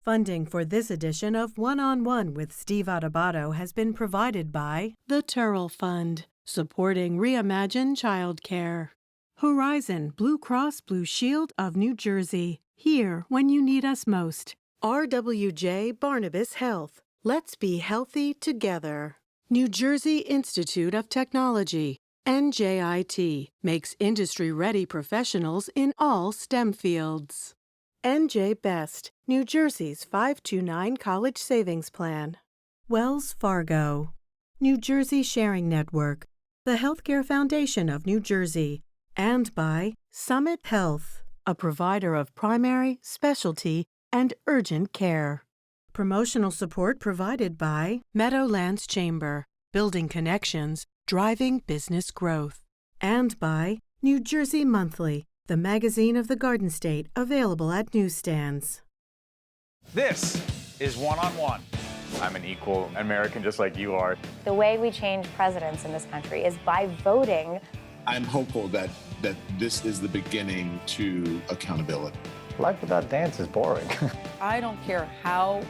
Funding for this edition of One-on-One with Steve Adubato has been provided by the Turrell Fund, supporting Reimagine Childcare. Horizon Blue Cross Blue Shield of New Jersey, here when you need us most. RWJ Barnabas Health, let's be healthy together. New Jersey Institute of Technology, NJIT, makes industry-ready professionals in all STEM fields. NJ Best, New Jersey's 529 College Savings Plan. Wells Fargo, New Jersey Sharing Network, the Healthcare Foundation of New Jersey, and by Summit Health, a provider of primary, specialty, and urgent care. Promotional support provided by Meadowlands Chamber, building connections, driving business growth. And by New Jersey Monthly, the magazine of the Garden State, available at newsstands. This is One-on-One. I'm an equal American just like you are. The way we change presidents in this country is by voting. I'm hopeful that this is the beginning to accountability. Life without dance is boring. I don't care how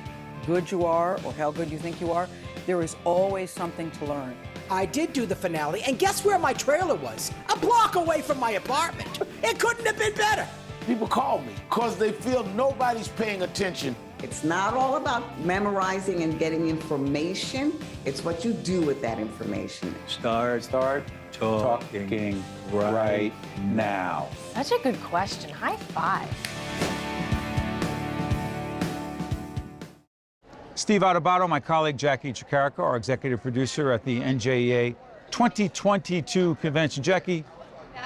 good you are or how good you think you are, there is always something to learn. I did do the finale, and guess where my trailer was? A block away from my apartment. It couldn't have been better. People call me because they feel nobody's paying attention. It's not all about memorizing and getting information. It's what you do with that information. Start talking right now. Such a good question. High five. Steve Adubato, my colleague Jacqui Tricarico, our executive producer at the NJEA 2022 convention. Jacqui,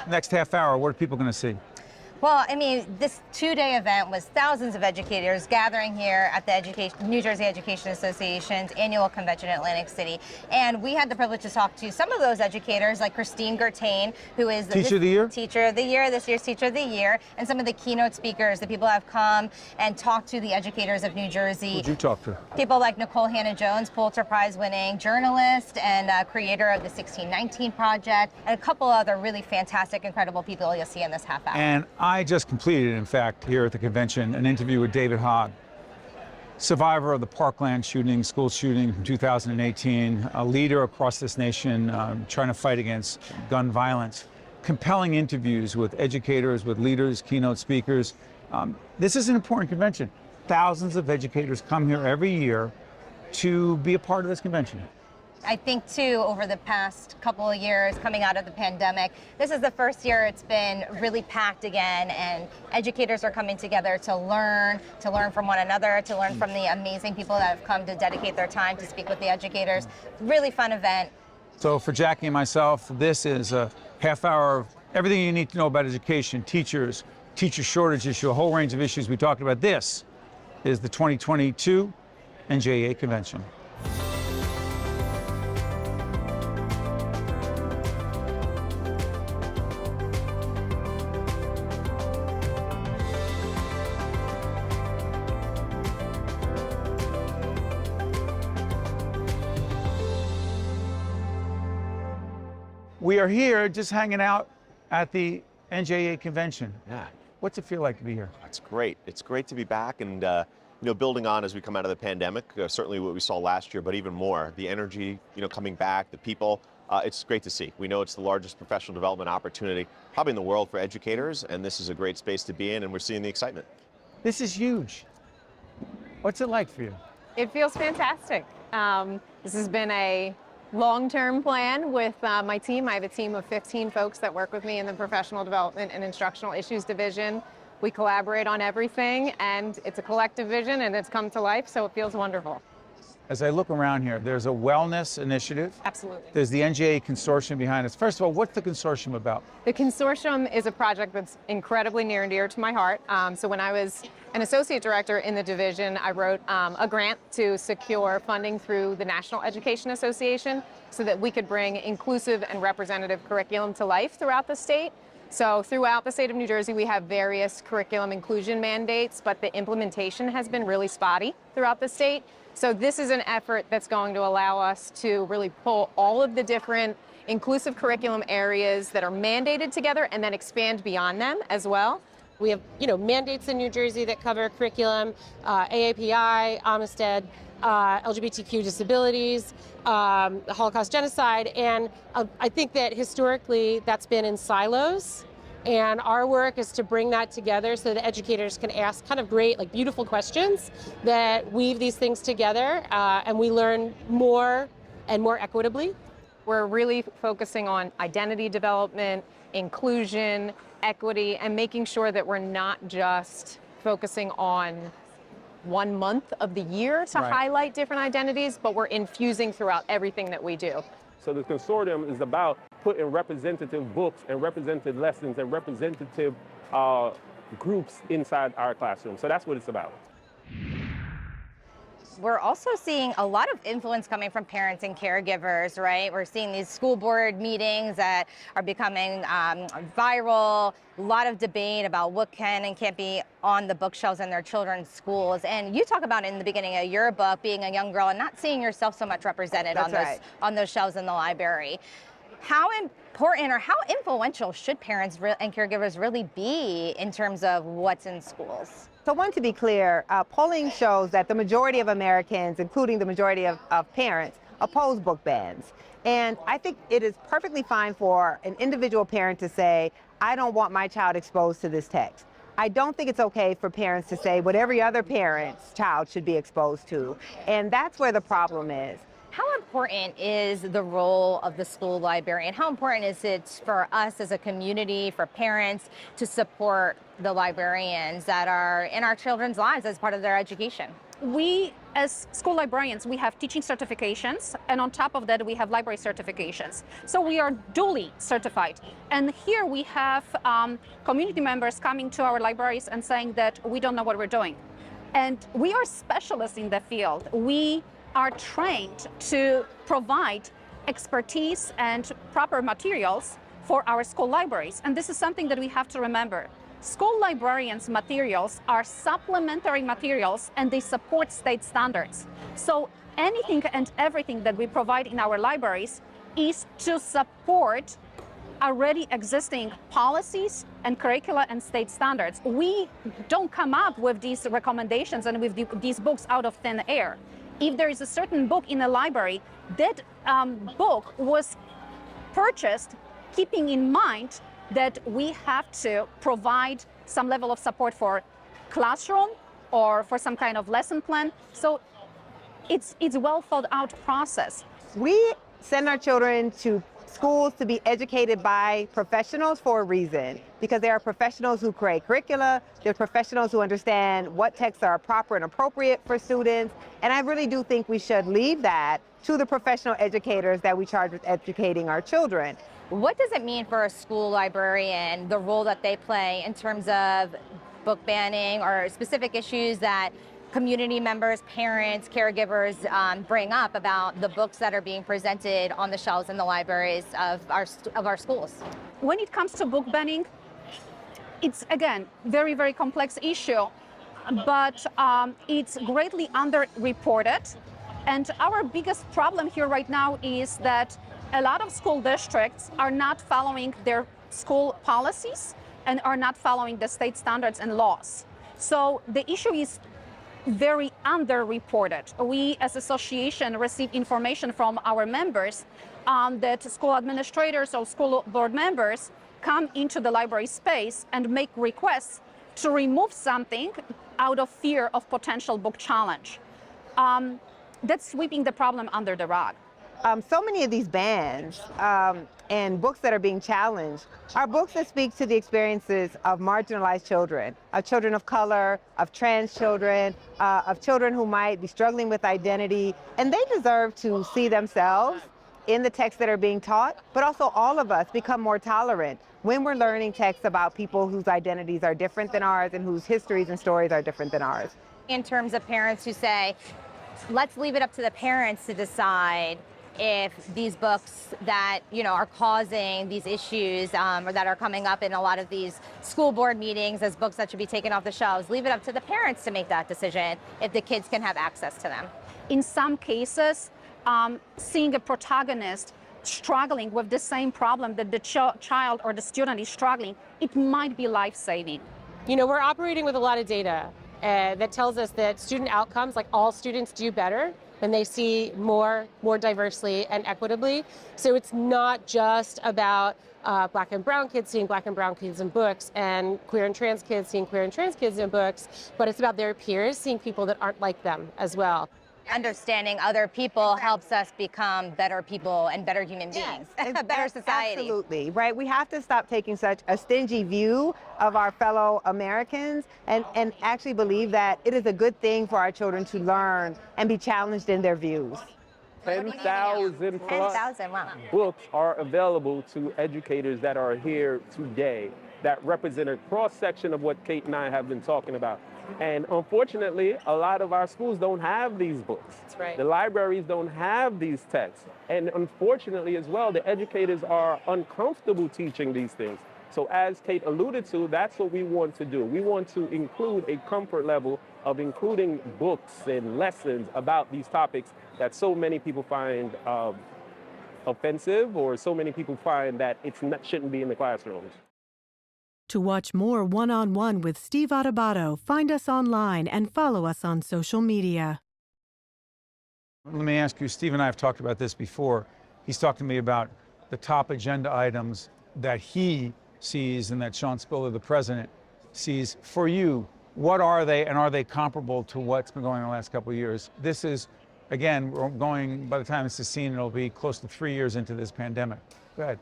next half hour, what are people going to see? Well, I mean, this two-day event was thousands of educators gathering here at the New Jersey Education Association's annual convention in Atlantic City. And we had the privilege to talk to some of those educators, like Christine Gertain, who is Teacher of the Year? Teacher of the Year, this year's Teacher of the Year, and some of the keynote speakers, the people have come and talked to the educators of New Jersey. Who'd you talk to? People like Nicole Hannah-Jones, Pulitzer Prize-winning journalist and creator of the 1619 Project, and a couple other really fantastic, incredible people you'll see in this half hour. And I just completed, in fact, here at the convention, an interview with David Hogg, survivor of the Parkland shooting, school shooting from 2018, a leader across this nation trying to fight against gun violence. Compelling interviews with educators, with leaders, keynote speakers. This is an important convention. Thousands of educators come here every year to be a part of this convention. I think, too, over the past couple of years, coming out of the pandemic, this is the first year it's been really packed again, and educators are coming together to learn from one another, to learn from the amazing people that have come to dedicate their time to speak with the educators. Really fun event. So for Jacqui and myself, this is a half hour of everything you need to know about education, teachers, teacher shortage issue, a whole range of issues we talked about. This is the 2022 NJEA Convention. We are here just hanging out at the NJEA Convention. Yeah. What's it feel like to be here? It's great. It's great to be back and building on as we come out of the pandemic, certainly what we saw last year, but even more, the energy, coming back, the people, it's great to see. We know it's the largest professional development opportunity probably in the world for educators, and this is a great space to be in, and we're seeing the excitement. This is huge. What's it like for you? It feels fantastic. This has been a long-term plan with my team. I have a team of 15 folks that work with me in the Professional Development and Instructional Issues Division. We collaborate on everything, and it's a collective vision, and it's come to life, so it feels wonderful. As I look around here, there's a wellness initiative. Absolutely. There's the NJEA consortium behind us. First of all, what's the consortium about? The consortium is a project that's incredibly near and dear to my heart. So when I was an associate director in the division, I wrote a grant to secure funding through the National Education Association so that we could bring inclusive and representative curriculum to life throughout the state. So throughout the state of New Jersey, we have various curriculum inclusion mandates, but the implementation has been really spotty throughout the state. So this is an effort that's going to allow us to really pull all of the different inclusive curriculum areas that are mandated together and then expand beyond them as well. We have, mandates in New Jersey that cover curriculum, AAPI, Amistad, LGBTQ disabilities, the Holocaust genocide, and I think that historically that's been in silos. And our work is to bring that together so that educators can ask kind of great, beautiful questions that weave these things together, and we learn more and more equitably. We're really focusing on identity development, inclusion, equity, and making sure that we're not just focusing on 1 month of the year to highlight different identities, but we're infusing throughout everything that we do. So the consortium is about putting representative books and representative lessons and representative groups inside our classroom. So that's what it's about. We're also seeing a lot of influence coming from parents and caregivers, right? We're seeing these school board meetings that are becoming viral, a lot of debate about what can and can't be on the bookshelves in their children's schools. And you talk about in the beginning of your book, being a young girl and not seeing yourself so much represented on those shelves in the library. How important or how influential should parents and caregivers really be in terms of what's in schools? So one, to be clear, polling shows that the majority of Americans, including the majority of parents, oppose book bans. And I think it is perfectly fine for an individual parent to say, I don't want my child exposed to this text. I don't think it's okay for parents to say what every other parent's child should be exposed to. And that's where the problem is. How important is the role of the school librarian? How important is it for us as a community, for parents, to support the librarians that are in our children's lives as part of their education? We, as school librarians, we have teaching certifications, and on top of that, we have library certifications. So we are duly certified. And here we have community members coming to our libraries and saying that we don't know what we're doing. And we are specialists in the field. We are trained to provide expertise and proper materials for our school libraries. And this is something that we have to remember. School librarians' materials are supplementary materials and they support state standards. So anything and everything that we provide in our libraries is to support already existing policies and curricula and state standards. We don't come up with these recommendations and with these books out of thin air. If there is a certain book in a library, that book was purchased keeping in mind that we have to provide some level of support for classroom or for some kind of lesson plan. So it's a well thought out process. We send our children to schools to be educated by professionals for a reason, because there are professionals who create curricula, there are professionals who understand what texts are proper and appropriate for students, and I really do think we should leave that to the professional educators that we charge with educating our children. What does it mean for a school librarian, the role that they play in terms of book banning or specific issues that community members, parents, caregivers bring up about the books that are being presented on the shelves in the libraries of our schools? When it comes to book banning, it's, again, very, very complex issue, but it's greatly underreported. And our biggest problem here right now is that a lot of school districts are not following their school policies and are not following the state standards and laws. So the issue is very underreported. We as association receive information from our members that school administrators or school board members come into the library space and make requests to remove something out of fear of potential book challenge. That's sweeping the problem under the rug. So many of these bans and books that are being challenged are books that speak to the experiences of marginalized children of color, of trans children, of children who might be struggling with identity, and they deserve to see themselves in the texts that are being taught, but also all of us become more tolerant when we're learning texts about people whose identities are different than ours and whose histories and stories are different than ours. In terms of parents who say, let's leave it up to the parents to decide if these books that are causing these issues or that are coming up in a lot of these school board meetings as books that should be taken off the shelves, leave it up to the parents to make that decision if the kids can have access to them. In some cases, seeing a protagonist struggling with the same problem that the child or the student is struggling, it might be life-saving. You know, we're operating with a lot of data that tells us that student outcomes, like all students do better when they see more diversely and equitably. So it's not just about Black and brown kids seeing Black and brown kids in books and queer and trans kids seeing queer and trans kids in books, but it's about their peers seeing people that aren't like them as well. Understanding other people helps us become better people and better human beings, a better society. Absolutely, right? We have to stop taking such a stingy view of our fellow Americans and actually believe that it is a good thing for our children to learn and be challenged in their views. 10,000 plus 10,000, wow. books are available to educators that are here today that represent a cross-section of what Kate and I have been talking about. And unfortunately, a lot of our schools don't have these books. That's right. The libraries don't have these texts. And unfortunately as well, the educators are uncomfortable teaching these things. So as Kate alluded to, that's what we want to do. We want to include a comfort level of including books and lessons about these topics that so many people find offensive, or so many people find that shouldn't be in the classrooms. To watch more One-on-One with Steve Adubato, find us online and follow us on social media. Let me ask you, Steve and I have talked about this before. He's talked to me about the top agenda items that he sees and that Sean Spiller, the president, sees. For you, what are they, and are they comparable to what's been going on the last couple of years? This is, again, we're going, by the time this is seen, it'll be close to 3 years into this pandemic. Go ahead.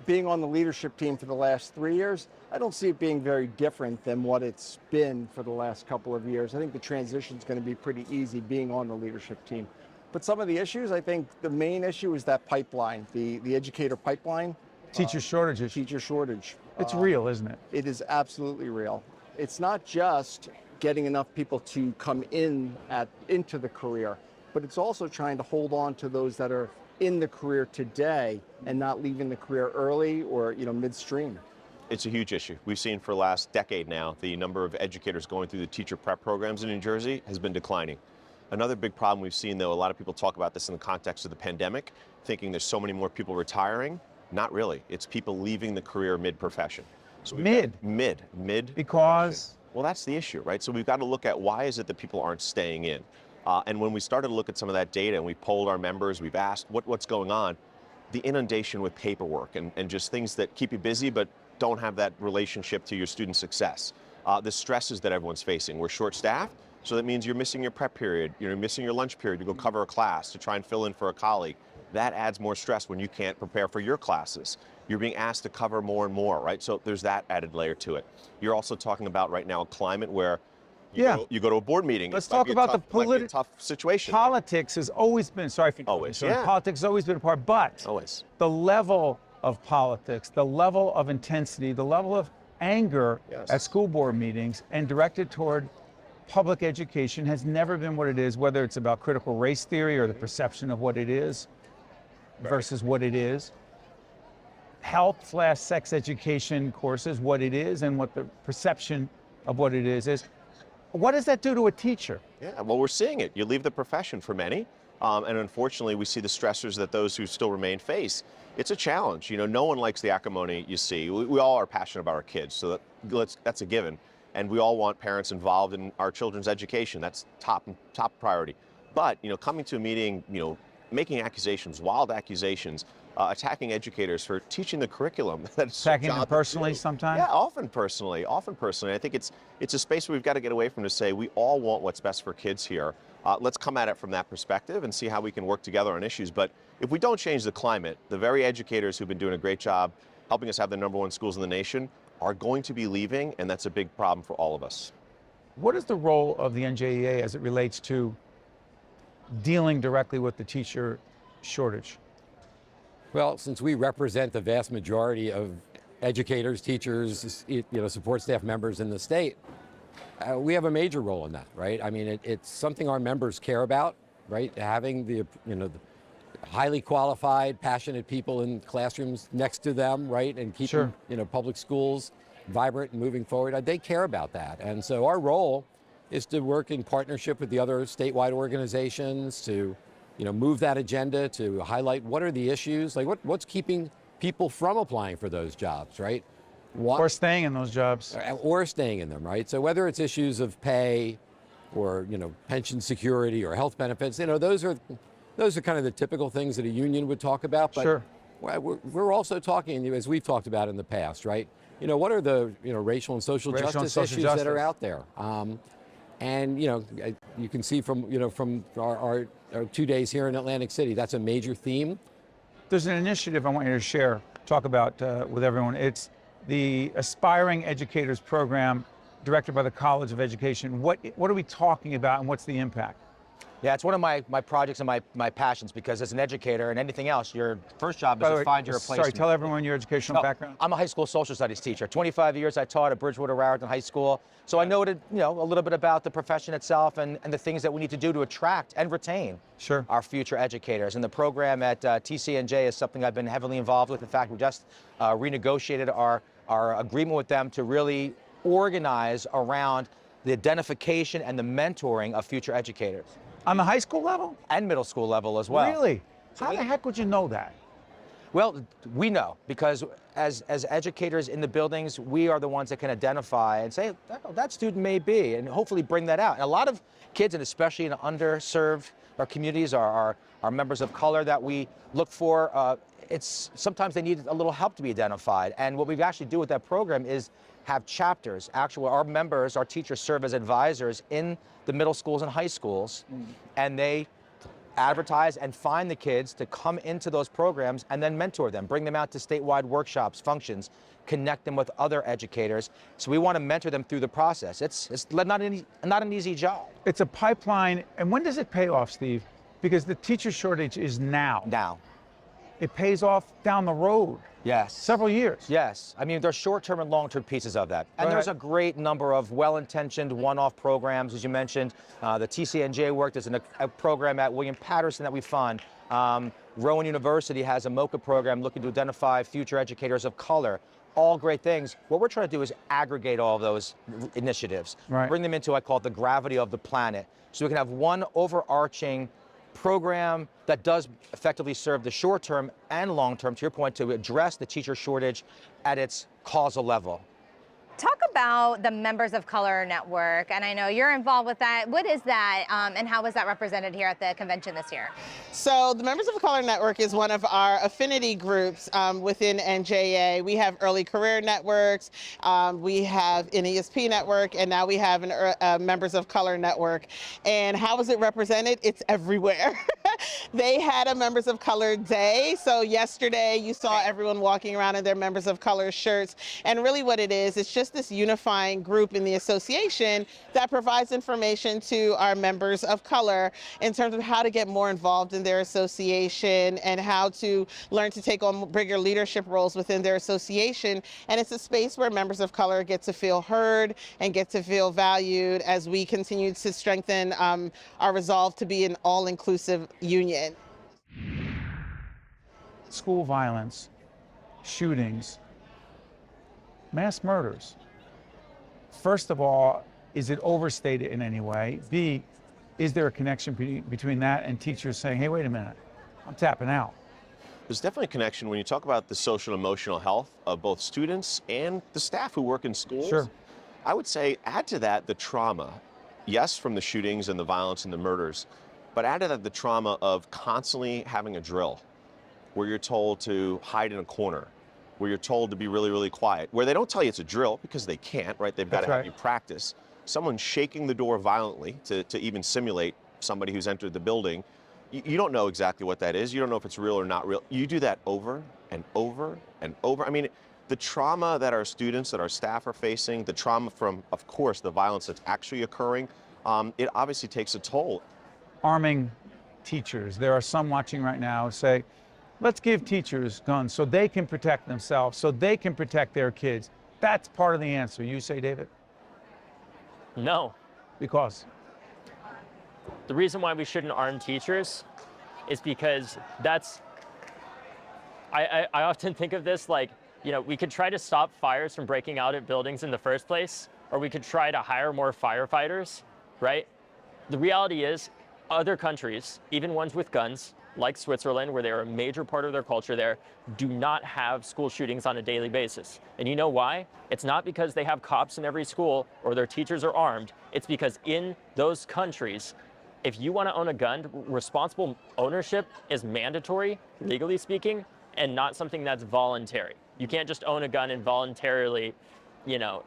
Being on the leadership team for the last 3 years, I don't see it being very different than what it's been for the last couple of years. I think the transition is going to be pretty easy being on the leadership team. But some of the issues, I think the main issue is that pipeline, the educator pipeline. Teacher shortages. Teacher shortage. It's real, isn't it? It is absolutely real. It's not just getting enough people to come into the career, but it's also trying to hold on to those that are in the career today and not leaving the career early or midstream. It's a huge issue. We've seen for the last decade now, the number of educators going through the teacher prep programs in New Jersey has been declining. Another big problem we've seen, though, a lot of people talk about this in the context of the pandemic, thinking there's so many more people retiring. Not really. It's people leaving the career mid-profession. So mid. Because? Well, that's the issue, right? So we've got to look at why is it that people aren't staying in. And when we started to look at some of that data and we polled our members, we've asked what's going on, the inundation with paperwork and just things that keep you busy but don't have that relationship to your student success. The stresses that everyone's facing. We're short-staffed, so that means you're missing your prep period, you're missing your lunch period to go cover a class, to try and fill in for a colleague. That adds more stress when you can't prepare for your classes. You're being asked to cover more and more, right? So there's that added layer to it. You're also talking about right now a climate where you go to a board meeting. Let's talk about the tough situation. Politics has always been, politics has always been a part, but the level of politics, the level of intensity, the level of anger at school board meetings and directed toward public education has never been what it is, whether it's about critical race theory or the perception of what it is versus what it is. Health/sex education courses, what it is and what the perception of what it is. What does that do to a teacher? Yeah, well, we're seeing it. You leave the profession for many, and unfortunately, we see the stressors that those who still remain face. It's a challenge. No one likes the acrimony you see. We all are passionate about our kids, so that's a given. And we all want parents involved in our children's education. That's top priority. But, coming to a meeting, making accusations, wild accusations, attacking educators for teaching the curriculum. Attacking them personally sometimes? Yeah, often personally. I think it's a space where we've got to get away from to say we all want what's best for kids here. Let's come at it from that perspective and see how we can work together on issues. But if we don't change the climate, the very educators who've been doing a great job helping us have the #1 schools in the nation are going to be leaving, and that's a big problem for all of us. What is the role of the NJEA as it relates to dealing directly with the teacher shortage? Well, since we represent the vast majority of educators, teachers, support staff members in the state, we have a major role in that, right? I mean, it's something our members care about, right? Having the highly qualified, passionate people in classrooms next to them, right? And keeping, public schools vibrant and moving forward. They care about that. And so our role is to work in partnership with the other statewide organizations to, move that agenda, to highlight what are the issues, like what's keeping people from applying for those jobs, right? Or staying in those jobs. Or staying in them, right? So whether it's issues of pay or, pension security or health benefits, those are kind of the typical things that a union would talk about. But sure. We're also talking, as we've talked about in the past, right? What are the, racial and social justice issues that are out there? And, you can see from our 2 days here in Atlantic City, that's a major theme. There's an initiative I want you to talk about with everyone. It's the Aspiring Educators Program, directed by the College of Education. What are we talking about, and what's the impact? Yeah, it's one of my projects and my passions, because as an educator and anything else, your first job is to find your replacement. Sorry, tell everyone your educational background. I'm a high school social studies teacher. 25 years I taught at Bridgewater Raritan High School. So I know a little bit about the profession itself and the things that we need to do to attract and retain our future educators. And the program at TCNJ is something I've been heavily involved with. In fact, we just renegotiated our agreement with them to really organize around the identification and the mentoring of future educators. On the high school level? And middle school level as well. Really? How the heck would you know that? Well, we know, because as educators in the buildings, we are the ones that can identify and say, oh, that student may be, and hopefully bring that out. And a lot of kids, and especially in underserved communities, are members of color that we look for. Sometimes they need a little help to be identified. And what we actually do with that program is have chapters. Actually, our members, our teachers, serve as advisors in the middle schools and high schools, and they advertise and find the kids to come into those programs and then mentor them, bring them out to statewide workshops, functions, connect them with other educators. So we want to mentor them through the process. It's not an easy job. It's a pipeline. And when does it pay off, Steve? Because the teacher shortage is now. Now. It pays off down the road. Yes. Several years. Yes. I mean, there's short-term and long-term pieces of that. And there's a great number of well-intentioned one-off programs, as you mentioned. The TCNJ work. There's a program at William Patterson that we fund. Rowan University has a MOCA program looking to identify future educators of color. All great things. What we're trying to do is aggregate all of those initiatives, bring them into, I call it, the gravity of the planet, so we can have one overarching program that does effectively serve the short-term and long-term, to your point, to address the teacher shortage at its causal level. Talk about the Members of Color Network, and I know you're involved with that. What is that, and how was that represented here at the convention this year? So the Members of Color Network is one of our affinity groups within NJEA. We have early career networks, we have an ESP network, and now we have a Members of Color Network. And how is it represented? It's everywhere. They had a Members of Color Day. So yesterday you saw everyone walking around in their Members of Color shirts. And really what it is, it's just this unifying group in the association that provides information to our members of color in terms of how to get more involved in their association and how to learn to take on bigger leadership roles within their association. And it's a space where members of color get to feel heard and get to feel valued as we continue to strengthen our resolve to be an all-inclusive union. School violence, shootings, mass murders. First of all, is it overstated in any way? B, is there a connection between that and teachers saying, hey, wait a minute, I'm tapping out? There's definitely a connection when you talk about the social and emotional health of both students and the staff who work in schools. Sure. I would say add to that the trauma, yes, from the shootings and the violence and the murders, but add to that the trauma of constantly having a drill where you're told to hide in a corner, where you're told to be really, really quiet, where they don't tell you it's a drill because they can't, right? They've got to have you practice. Someone shaking the door violently to even simulate somebody who's entered the building. You don't know exactly what that is. You don't know if it's real or not real. You do that over and over and over. I mean, the trauma that our students, that our staff are facing, the trauma from, of course, the violence that's actually occurring, it obviously takes a toll. Arming teachers. There are some watching right now who say, let's give teachers guns so they can protect themselves, so they can protect their kids. That's part of the answer. You say, David? No. Because? The reason why we shouldn't arm teachers is because I often think of this like, we could try to stop fires from breaking out at buildings in the first place, or we could try to hire more firefighters, right? The reality is, other countries, even ones with guns, like Switzerland, where they are a major part of their culture there, do not have school shootings on a daily basis. And you know why? It's not because they have cops in every school or their teachers are armed. It's because in those countries, if you want to own a gun, responsible ownership is mandatory, legally speaking, and not something that's voluntary. You can't just own a gun and voluntarily, you know,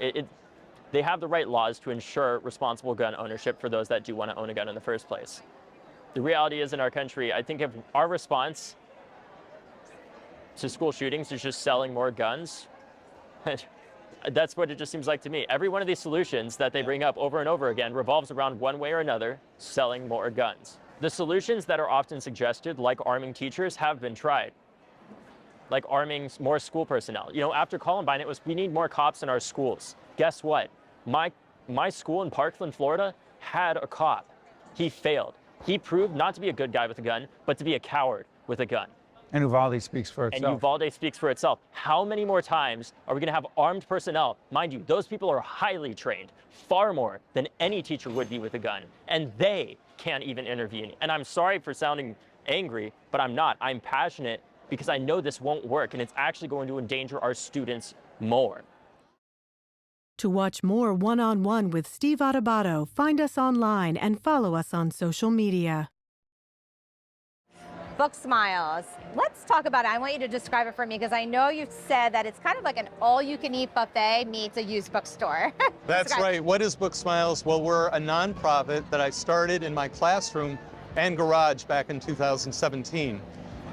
they have the right laws to ensure responsible gun ownership for those that do want to own a gun in the first place. The reality is in our country, I think if our response to school shootings is just selling more guns, that's what it just seems like to me. Every one of these solutions that they bring up over and over again revolves around one way or another, selling more guns. The solutions that are often suggested, like arming teachers, have been tried. Like arming more school personnel. You know, after Columbine, it was, we need more cops in our schools. Guess what? My school in Parkland, Florida, had a cop. He failed. He proved not to be a good guy with a gun, but to be a coward with a gun. And Uvalde speaks for itself. And Uvalde speaks for itself. How many more times are we going to have armed personnel? Mind you, those people are highly trained, far more than any teacher would be with a gun, and they can't even intervene. And I'm sorry for sounding angry, but I'm not. I'm passionate because I know this won't work, and it's actually going to endanger our students more. To watch more One-on-One with Steve Adubato, find us online and follow us on social media. Book Smiles. Let's talk about it. I want you to describe it for me because I know you've said that it's kind of like an all-you-can-eat buffet meets a used bookstore. That's right. What is Book Smiles? Well, we're a nonprofit that I started in my classroom and garage back in 2017.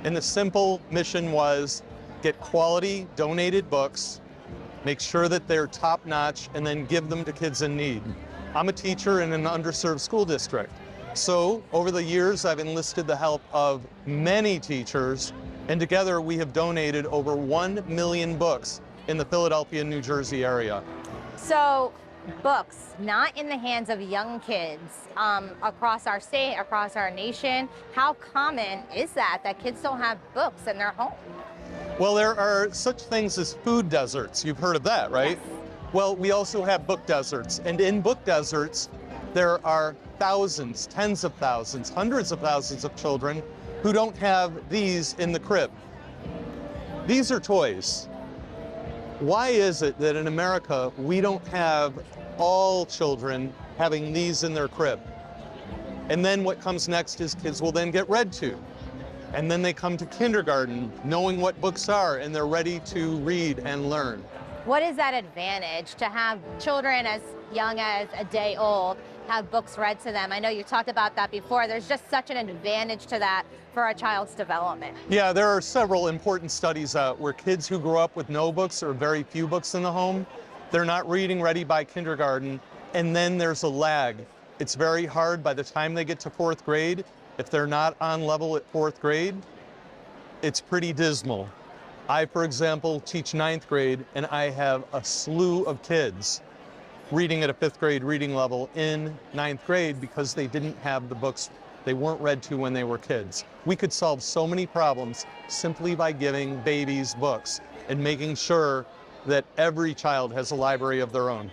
And the simple mission was get quality donated books, make sure that they're top-notch, and then give them to kids in need. I'm a teacher in an underserved school district. So over the years, I've enlisted the help of many teachers, and together we have donated over 1 million books in the Philadelphia, New Jersey area. So books, not in the hands of young kids across our state, across our nation. How common is that kids don't have books in their home? Well, there are such things as food deserts. You've heard of that, right? Yes. Well, we also have book deserts. And in book deserts, there are thousands, tens of thousands, hundreds of thousands of children who don't have these in the crib. These are toys. Why is it that in America we don't have all children having these in their crib? And then what comes next is kids will then get read to. And then they come to kindergarten knowing what books are and they're ready to read and learn. What is that advantage to have children as young as a day old have books read to them? I know you talked about that before. There's just such an advantage to that for a child's development. Yeah, there are several important studies out where kids who grow up with no books or very few books in the home, they're not reading ready by kindergarten, and then there's a lag. It's very hard by the time they get to 4th grade. If they're not on level at 4th grade, it's pretty dismal. I, for example, teach 9th grade, and I have a slew of kids reading at a 5th grade reading level in 9th grade because they didn't have the books they weren't read to when they were kids. We could solve so many problems simply by giving babies books and making sure that every child has a library of their own.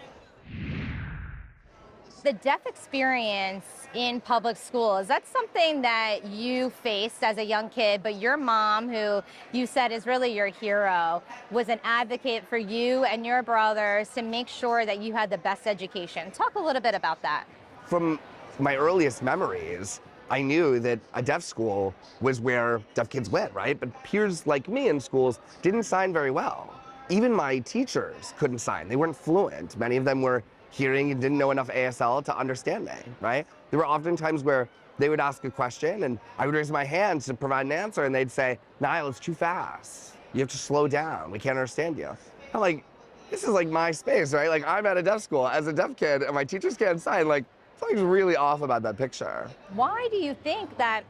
The deaf experience in public school, is that something that you faced as a young kid, but your mom, who you said is really your hero, was an advocate for you and your brothers to make sure that you had the best education? Talk a little bit about that. From my earliest memories, I knew that a deaf school was where deaf kids went, right? But peers like me in schools didn't sign very well. Even my teachers couldn't sign. They weren't fluent. Many of them were hearing and didn't know enough ASL to understand me, right? There were often times where they would ask a question and I would raise my hand to provide an answer and they'd say, Niall, it's too fast. You have to slow down. We can't understand you. I'm like, this is like my space, right? Like I'm at a deaf school as a deaf kid and my teachers can't sign. Like something's really off about that picture. Why do you think that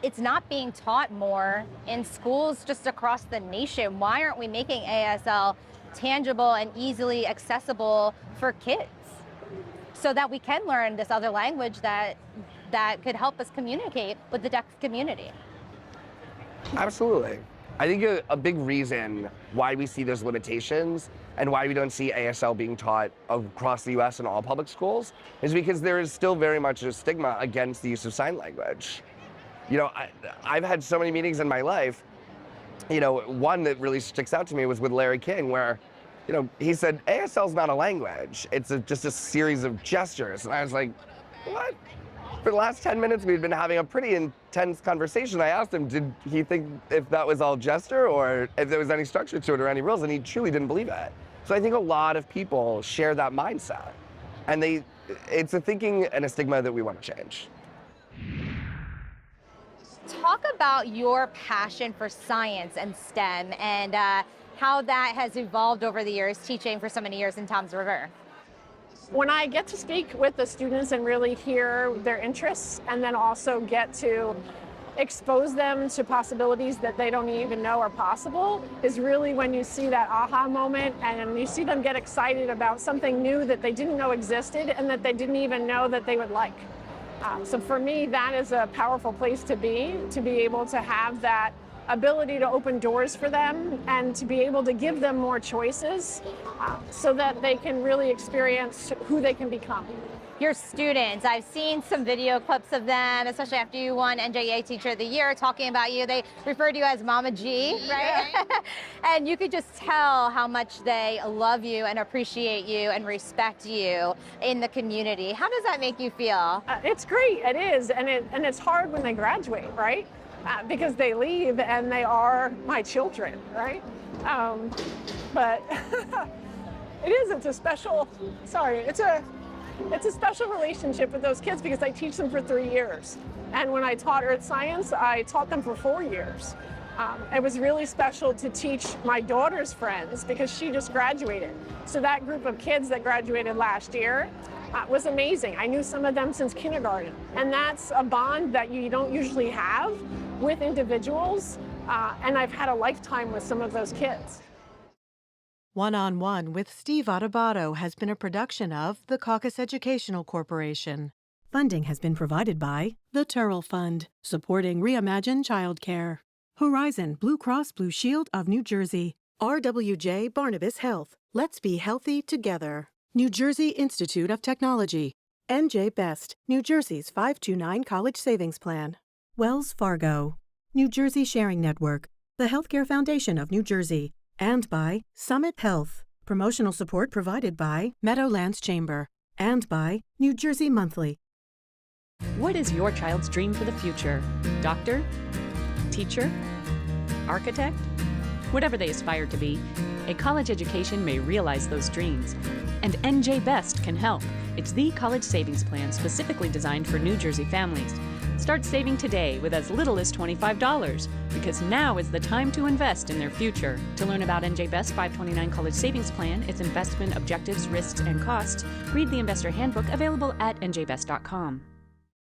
it's not being taught more in schools just across the nation? Why aren't we making ASL tangible and easily accessible for kids so that we can learn this other language that could help us communicate with the deaf community? Absolutely. I think a big reason why we see those limitations and why we don't see ASL being taught across the US in all public schools is because there is still very much a stigma against the use of sign language. You know, I've had so many meetings in my life. You know, one that really sticks out to me was with Larry King, where, you know, he said, ASL is not a language. It's just a series of gestures. And I was like, what? For the last 10 minutes, we've been having a pretty intense conversation. I asked him, did he think if that was all gesture or if there was any structure to it or any rules? And he truly didn't believe it. So I think a lot of people share that mindset. And it's a thinking and a stigma that we want to change. Talk about your passion for science and STEM and how that has evolved over the years, teaching for so many years in Toms River. When I get to speak with the students and really hear their interests, and then also get to expose them to possibilities that they don't even know are possible, is really when you see that aha moment and you see them get excited about something new that they didn't know existed and that they didn't even know that they would like. So for me, that is a powerful place to be able to have that ability to open doors for them and to be able to give them more choices so that they can really experience who they can become. Your students, I've seen some video clips of them, especially after you won NJEA Teacher of the Year, talking about you. They refer to you as Mama G, right? And you could just tell how much they love you and appreciate you and respect you in the community. How does that make you feel? It's great, it is, and it's hard when they graduate, right? Because they leave and they are my children, right? But it's a special relationship with those kids because I teach them for 3 years. And when I taught earth science, I taught them for 4 years. It was really special to teach my daughter's friends because she just graduated. So that group of kids that graduated last year was amazing. I knew some of them since kindergarten. And that's a bond that you don't usually have with individuals. And I've had a lifetime with some of those kids. One-on-One with Steve Adubato has been a production of the Caucus Educational Corporation. Funding has been provided by the Turrell Fund, supporting Reimagine Childcare, Horizon Blue Cross Blue Shield of New Jersey, RWJ Barnabas Health, Let's Be Healthy Together, New Jersey Institute of Technology, NJ Best, New Jersey's 529 College Savings Plan, Wells Fargo, New Jersey Sharing Network, the Healthcare Foundation of New Jersey, and by Summit Health. Promotional support provided by Meadowlands Chamber and by New Jersey Monthly. What is your child's dream for the future? Doctor? Teacher? Architect? Whatever they aspire to be, a college education may realize those dreams. And NJ Best can help. It's the college savings plan specifically designed for New Jersey families. Start saving today with as little as $25, because now is the time to invest in their future. To learn about NJ Best 529 College Savings Plan, its investment objectives, risks, and costs, read the Investor Handbook available at njbest.com.